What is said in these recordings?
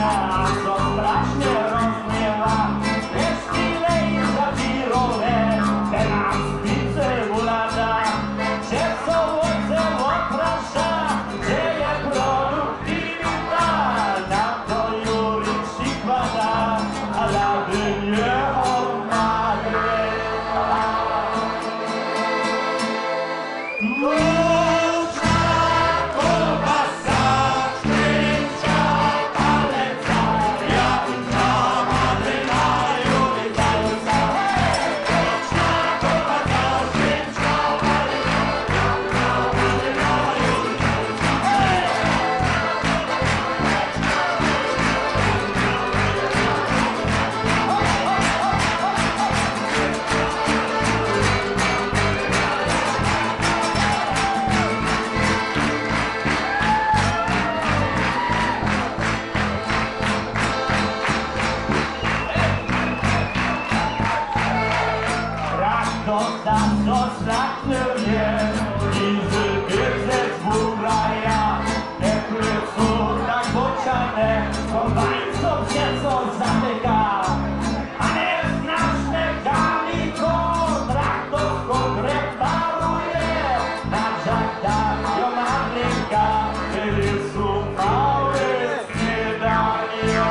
a co strasznie rozmiewa, jest ile za rolę, teraz pizzę ulada, się co łoce oprasza, dzieje produkt i wita, na to Jurik przykłada, ale by nie omagle. Ostatnio i wybierzeć w raja, te pleców tak bociane, chowańcom się co zamyka, a nie znaczne galiko, traktorką reparuje, na żaktach ją Ameryka, kiedy są małe śniadania.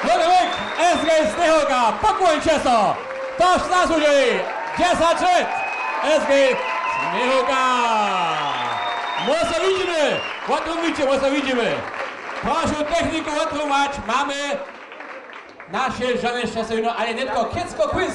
Ludwik, SG Snehoka, pokłońcie so! Toż zasłużyli 10 lat SG Snehoka! Może widzimy, otrzymicie, może widzimy. Proszę techniku otrzymać, mamy nasze żony szczęśliwe, ale nie tylko kiecko quiz.